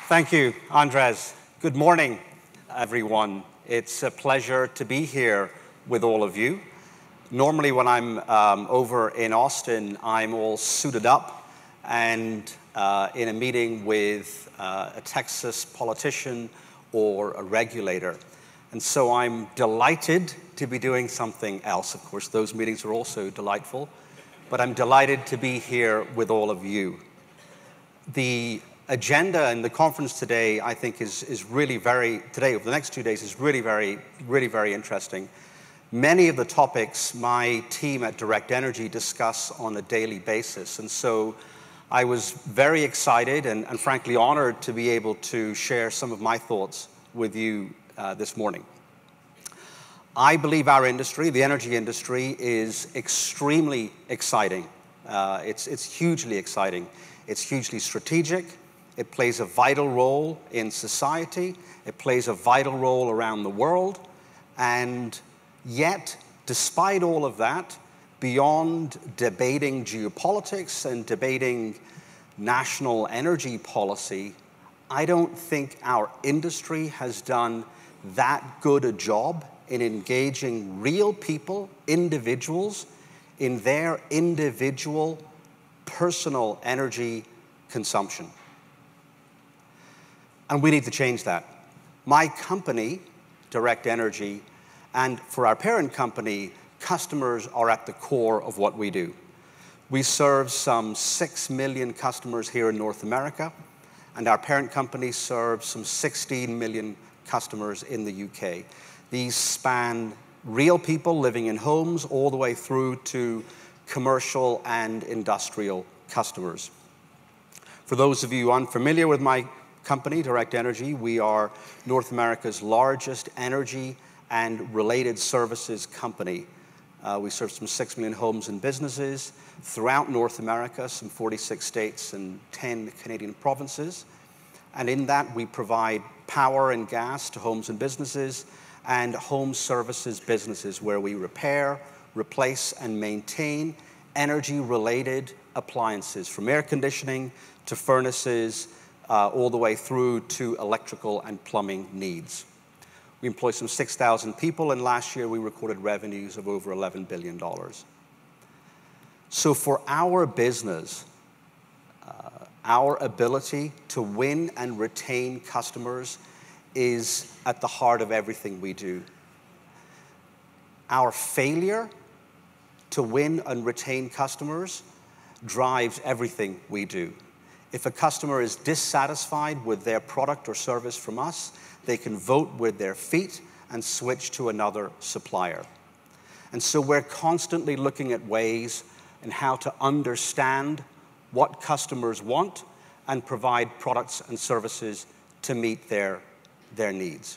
Thank you, Andres. Good morning, everyone. It's a pleasure to be here with all of you. Normally, when I'm over in Austin, I'm all suited up and in a meeting with a Texas politician or a regulator. And so I'm delighted to be doing something else. Of course, those meetings are also delightful, but I'm delighted to be here with all of you. The agenda and the conference today, I think, is really today, over the next 2 days, is really very interesting. Many of the topics my team at Direct Energy discuss on a daily basis. And so I was very excited and frankly honored to be able to share some of my thoughts with you this morning. I believe our industry, the energy industry, is extremely exciting. It's hugely exciting. It's hugely strategic. It plays a vital role in society. It plays a vital role around the world. And yet, despite all of that, beyond debating geopolitics and debating national energy policy, I don't think our industry has done that good a job in engaging real people, individuals, in their individual personal energy consumption. And we need to change that. My company, Direct Energy, and for our parent company, customers are at the core of what we do. We serve some 6 million customers here in North America, and our parent company serves some 16 million customers in the UK. These span real people living in homes all the way through to commercial and industrial customers. For those of you unfamiliar with my company, Direct Energy, we are North America's largest energy and related services company. We serve some 6 million homes and businesses throughout North America, some 46 states and 10 Canadian provinces. And in that, we provide power and gas to homes and businesses and home services businesses where we repair, replace, and maintain energy-related appliances, from air conditioning to furnaces, all the way through to electrical and plumbing needs. We employ some 6,000 people, and last year we recorded revenues of over $11 billion. So for our business, our ability to win and retain customers is at the heart of everything we do. Our failure to win and retain customers drives everything we do. If a customer is dissatisfied with their product or service from us, they can vote with their feet and switch to another supplier. And so we're constantly looking at ways and how to understand what customers want and provide products and services to meet their needs.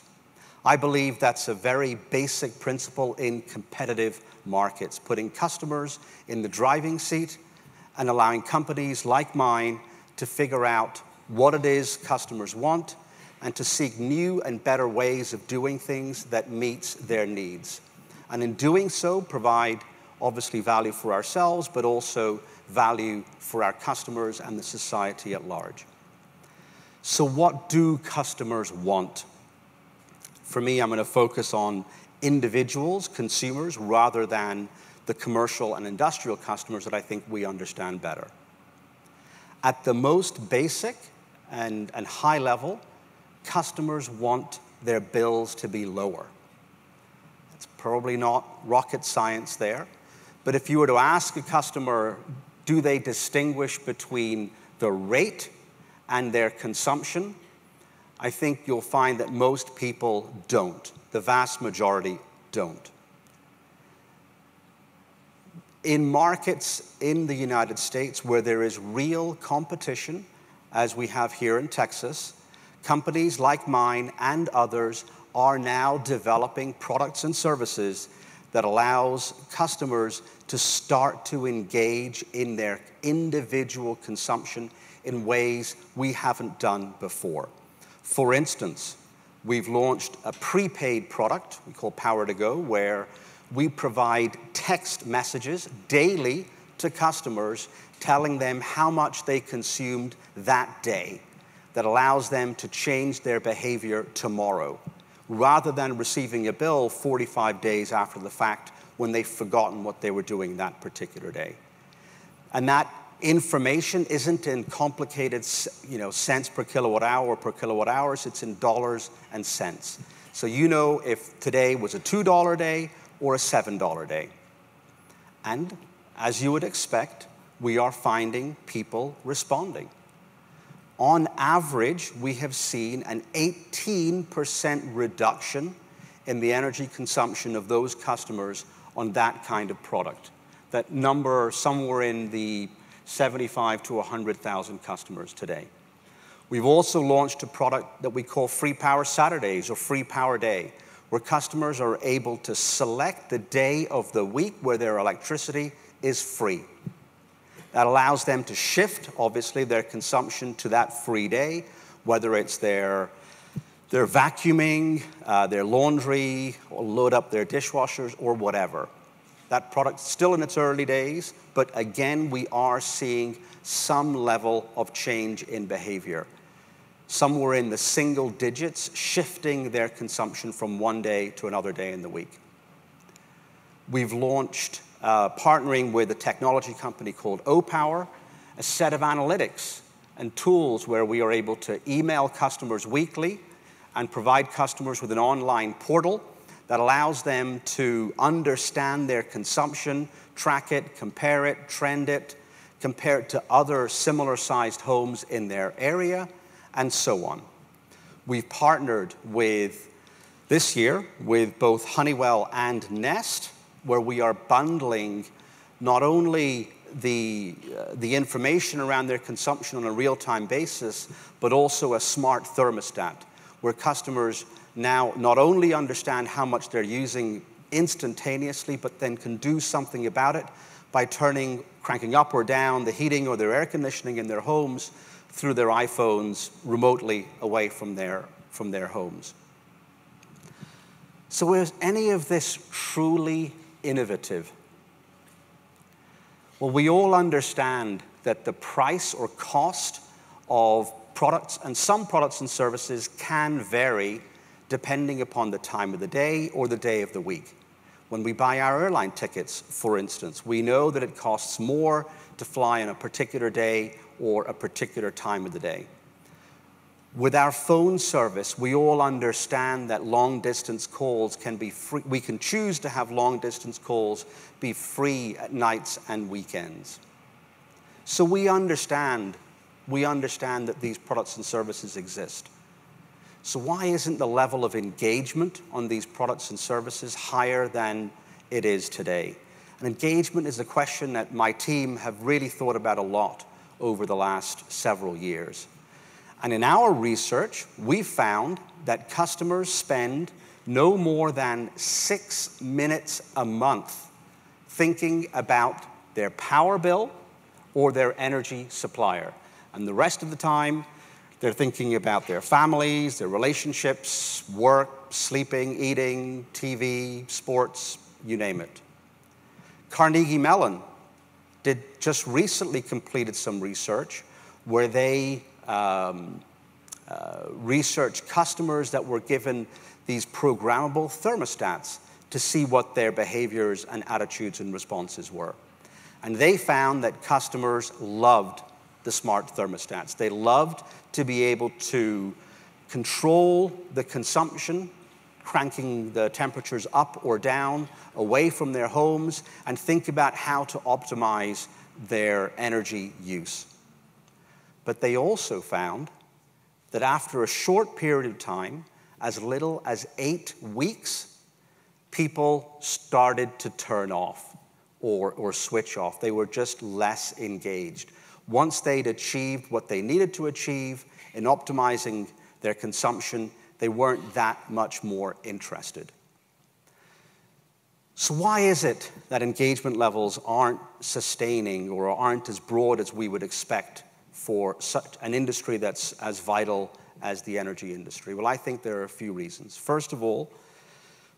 I believe that's a very basic principle in competitive markets, putting customers in the driving seat and allowing companies like mine to figure out what it is customers want and to seek new and better ways of doing things that meets their needs. And in doing so, provide obviously value for ourselves, but also value for our customers and the society at large. So what do customers want? For me, I'm going to focus on individuals, consumers, rather than the commercial and industrial customers that I think we understand better. At the most basic and high level, customers want their bills to be lower. It's probably not rocket science there, but if you were to ask a customer, do they distinguish between the rate and their consumption, I think you'll find that most people don't. The vast majority don't. In markets in the United States where there is real competition, as we have here in Texas, companies like mine and others are now developing products and services that allows customers to start to engage in their individual consumption in ways we haven't done before. For instance, we've launched a prepaid product we call Power to Go, where we provide text messages daily to customers telling them how much they consumed that day. that allows them to change their behavior tomorrow, rather than receiving a bill 45 days after the fact when they've forgotten what they were doing that particular day. And that information isn't in complicated, cents per kilowatt hour or per kilowatt hours, it's in dollars and cents. So you know if today was a $2 day or a $7 day. And as you would expect, we are finding people responding. On average, we have seen an 18% reduction in the energy consumption of those customers on that kind of product. That number somewhere in the 75 to 100,000 customers today. We've also launched a product that we call Free Power Saturdays or Free Power Day, where customers are able to select the day of the week where their electricity is free. That allows them to shift, obviously, their consumption to that free day, whether it's their vacuuming, their laundry, or load up their dishwashers, or whatever. That product's still in its early days, but again, we are seeing some level of change in behavior. Somewhere in the single digits, shifting their consumption from one day to another day in the week. We've launched, partnering with a technology company called O-Power, a set of analytics and tools where we are able to email customers weekly and provide customers with an online portal that allows them to understand their consumption, track it, compare it, trend it, compare it to other similar-sized homes in their area, and so on. We've partnered this year with both Honeywell and Nest, where we are bundling not only the information around their consumption on a real-time basis, but also a smart thermostat, where customers now not only understand how much they're using instantaneously, but then can do something about it by cranking up or down the heating or their air conditioning in their homes through their iPhones remotely away from their homes. So is any of this truly innovative? Well, we all understand that the price or cost of products, and some products and services can vary depending upon the time of the day or the day of the week. When we buy our airline tickets, for instance, we know that it costs more to fly on a particular day or a particular time of the day. With our phone service, we all understand that long-distance calls can be free. We can choose to have long-distance calls be free at nights and weekends. So we understand that these products and services exist. So why isn't the level of engagement on these products and services higher than it is today? And engagement is a question that my team have really thought about a lot over the last several years. And in our research, we found that customers spend no more than 6 minutes a month thinking about their power bill or their energy supplier. And the rest of the time, they're thinking about their families, their relationships, work, sleeping, eating, TV, sports, you name it. Carnegie Mellon just recently completed some research where they researched customers that were given these programmable thermostats to see what their behaviors and attitudes and responses were. And they found that customers loved the smart thermostats. They loved to be able to control the consumption, cranking the temperatures up or down, away from their homes, and think about how to optimize their energy use. But they also found that after a short period of time, as little as 8 weeks, people started to turn off or switch off. They were just less engaged. Once they'd achieved what they needed to achieve in optimizing their consumption, they weren't that much more interested. So why is it that engagement levels aren't sustaining or aren't as broad as we would expect for such an industry that's as vital as the energy industry? Well, I think there are a few reasons. First of all,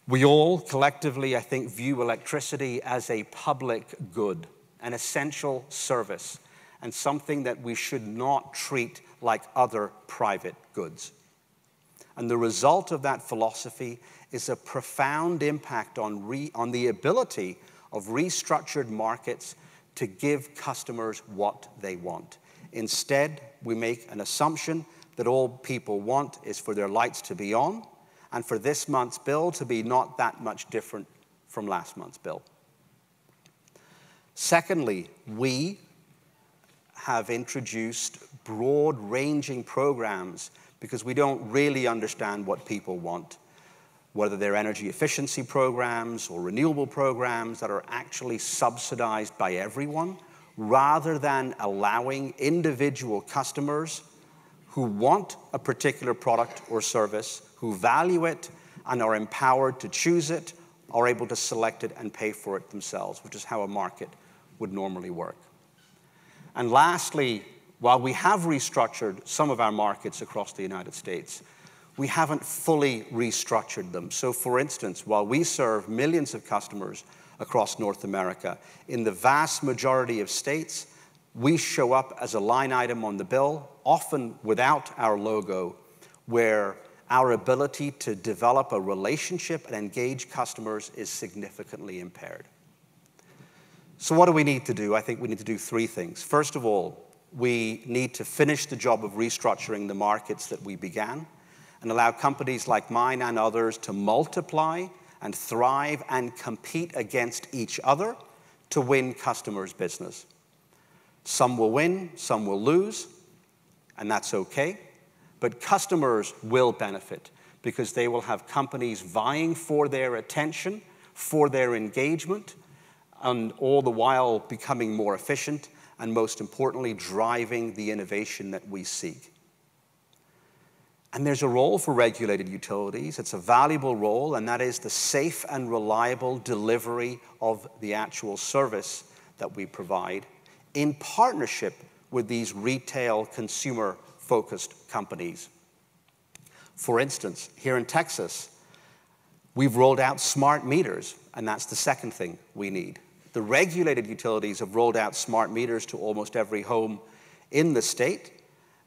we all collectively, I think, view electricity as a public good, an essential service, and something that we should not treat like other private goods. And the result of that philosophy is a profound impact on the ability of restructured markets to give customers what they want. Instead, we make an assumption that all people want is for their lights to be on and for this month's bill to be not that much different from last month's bill. Secondly, we have introduced broad-ranging programs because we don't really understand what people want, whether they're energy efficiency programs or renewable programs that are actually subsidized by everyone, rather than allowing individual customers who want a particular product or service, who value it and are empowered to choose it, are able to select it and pay for it themselves, which is how a market would normally work. And lastly, while we have restructured some of our markets across the United States, we haven't fully restructured them. So for instance, while we serve millions of customers across North America, in the vast majority of states, we show up as a line item on the bill, often without our logo, where our ability to develop a relationship and engage customers is significantly impaired. So what do we need to do? I think we need to do three things. First of all, we need to finish the job of restructuring the markets that we began and allow companies like mine and others to multiply and thrive and compete against each other to win customers' business. Some will win, some will lose, and that's okay. But customers will benefit because they will have companies vying for their attention, for their engagement, and all the while becoming more efficient and, most importantly, driving the innovation that we seek. And there's a role for regulated utilities. It's a valuable role, and that is the safe and reliable delivery of the actual service that we provide in partnership with these retail, consumer-focused companies. For instance, here in Texas, we've rolled out smart meters, and that's the second thing we need. The regulated utilities have rolled out smart meters to almost every home in the state,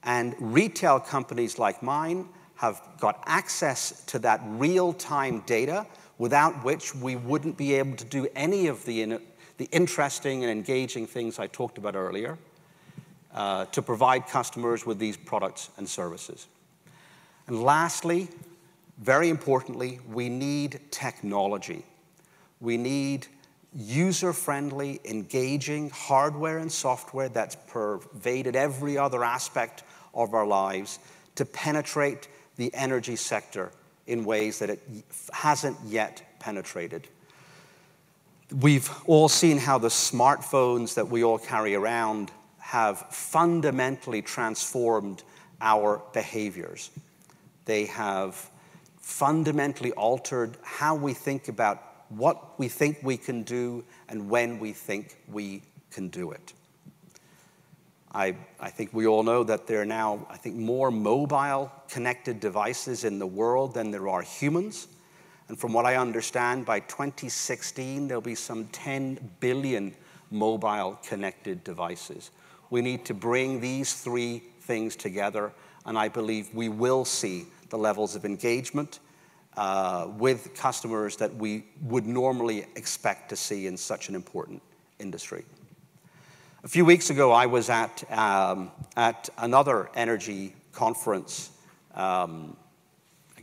and retail companies like mine have got access to that real-time data without which we wouldn't be able to do any of the interesting and engaging things I talked about earlier to provide customers with these products and services. And lastly, very importantly, we need technology. We need user-friendly, engaging hardware and software that's pervaded every other aspect of our lives to penetrate the energy sector in ways that it hasn't yet penetrated. We've all seen how the smartphones that we all carry around have fundamentally transformed our behaviors. They have fundamentally altered how we think about what we think we can do and when we think we can do it. I think we all know that there are now, more mobile connected devices in the world than there are humans. And from what I understand, by 2016, there'll be some 10 billion mobile connected devices. We need to bring these three things together, and I believe we will see the levels of engagement with customers that we would normally expect to see in such an important industry. A few weeks ago, I was at another energy conference, I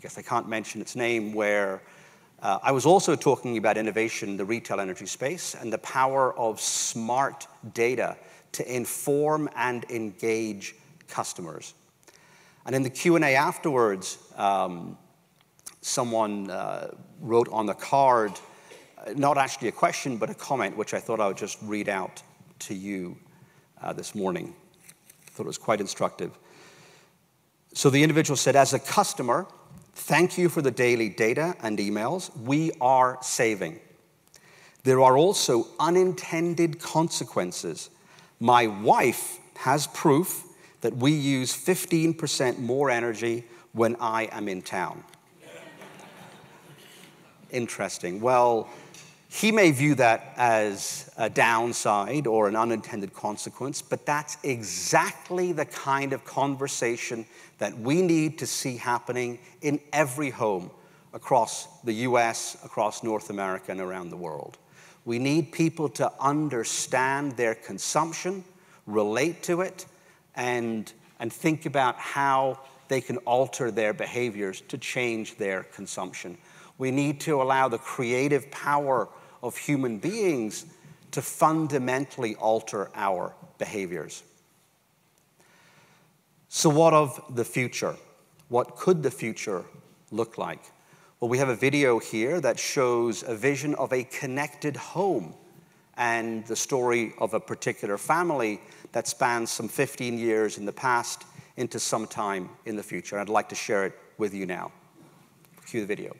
guess I can't mention its name, where I was also talking about innovation in the retail energy space and the power of smart data to inform and engage customers. And in the Q&A afterwards, someone wrote on the card, not actually a question, but a comment, which I thought I would just read out to you this morning. I thought it was quite instructive. So the individual said, as a customer, thank you for the daily data and emails. We are saving. There are also unintended consequences. My wife has proof that we use 15% more energy when I am in town. Interesting. Well, He may view that as a downside or an unintended consequence, but that's exactly the kind of conversation that we need to see happening in every home across the US, across North America, and around the world. We need people to understand their consumption, relate to it, and think about how they can alter their behaviors to change their consumption. We need to allow the creative power of human beings to fundamentally alter our behaviors. So what of the future? What could the future look like? Well, we have a video here that shows a vision of a connected home and the story of a particular family that spans some 15 years in the past into some time in the future. I'd like to share it with you now. Cue the video.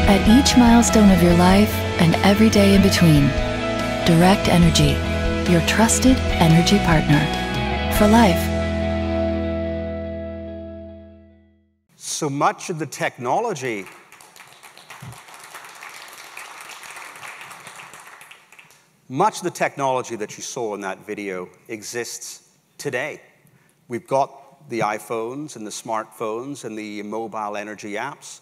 At each milestone of your life and every day in between, Direct Energy, your trusted energy partner for life. So much of the technology Much of the technology that you saw in that video exists today. We've got the iPhones and the smartphones and the mobile energy apps.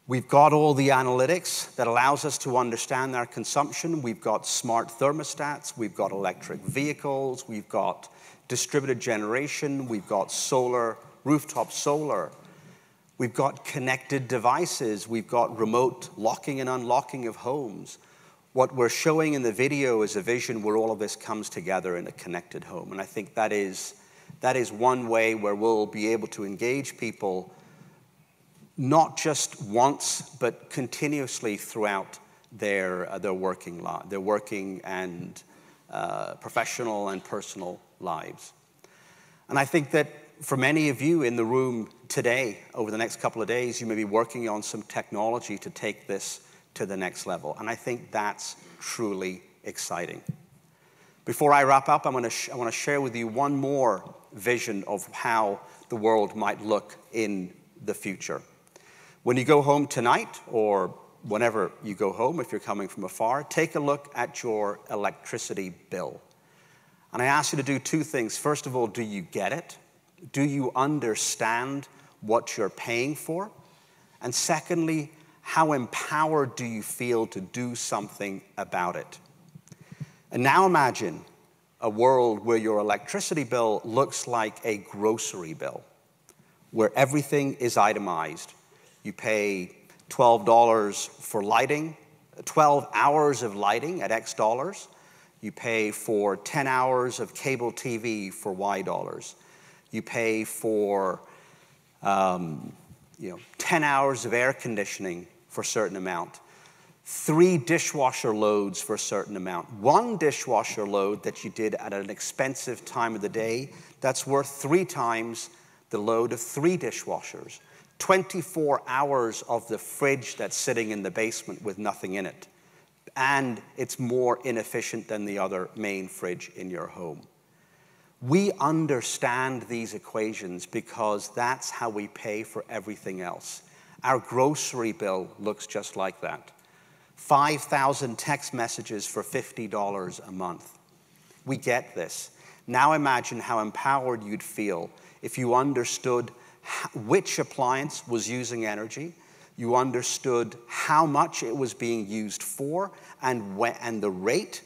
We've got all the analytics that allows us to understand our consumption. We've got smart thermostats. We've got electric vehicles. We've got distributed generation. We've got solar, rooftop solar. We've got connected devices. We've got remote locking and unlocking of homes. What we're showing in the video is a vision where all of this comes together in a connected home. And I think that is one way where we'll be able to engage people not just once, but continuously throughout their working and professional and personal lives. And I think that for many of you in the room today, over the next couple of days, you may be working on some technology to take this to the next level. And I think that's truly exciting. Before I wrap up, I want to share with you one more vision of how the world might look in the future. When you go home tonight, or whenever you go home, if you're coming from afar, take a look at your electricity bill. And I ask you to do two things. First of all, do you get it? Do you understand what you're paying for? And secondly, how empowered do you feel to do something about it? And now imagine a world where your electricity bill looks like a grocery bill, where everything is itemized. You pay $12 for lighting, 12 hours of lighting at X dollars. You pay for 10 hours of cable TV for Y dollars. You pay for 10 hours of air conditioning for a certain amount. 3 dishwasher loads for a certain amount. 1 dishwasher load that you did at an expensive time of the day, that's worth 3 times the load of 3 dishwashers. 24 hours of the fridge that's sitting in the basement with nothing in it. And it's more inefficient than the other main fridge in your home. We understand these equations because that's how we pay for everything else. Our grocery bill looks just like that. 5,000 text messages for $50 a month. We get this. Now imagine how empowered you'd feel if you understood which appliance was using energy, you understood how much it was being used for, and the rate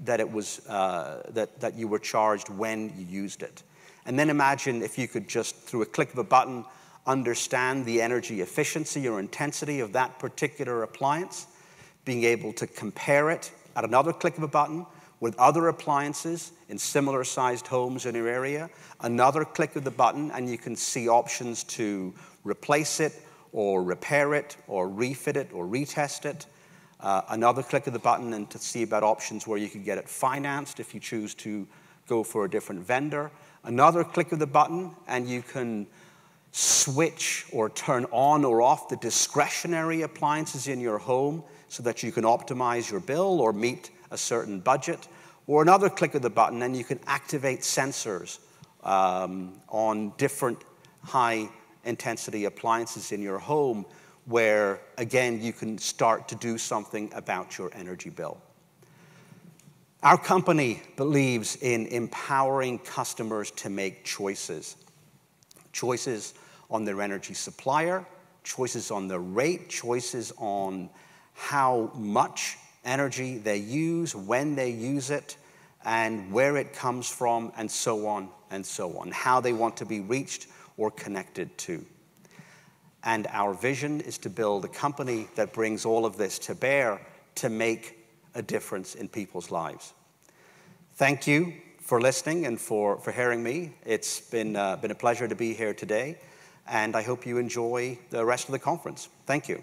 that it was that you were charged when you used it. And then imagine if you could just, through a click of a button, understand the energy efficiency or intensity of that particular appliance, being able to compare it at another click of a button with other appliances in similar sized homes in your area, another click of the button, and you can see options to replace it or repair it or refit it or retest it. Another click of the button and to see about options where you can get it financed if you choose to go for a different vendor. Another click of the button and you can switch or turn on or off the discretionary appliances in your home so that you can optimize your bill or meet a certain budget. Or another click of the button and you can activate sensors on different high-intensity appliances in your home where, again, you can start to do something about your energy bill. Our company believes in empowering customers to make choices. Choices on their energy supplier, choices on the rate, choices on how much energy they use, when they use it, and where it comes from, and so on, how they want to be reached or connected to. And our vision is to build a company that brings all of this to bear to make a difference in people's lives. Thank you for listening and for hearing me. It's been a pleasure to be here today, and I hope you enjoy the rest of the conference. Thank you.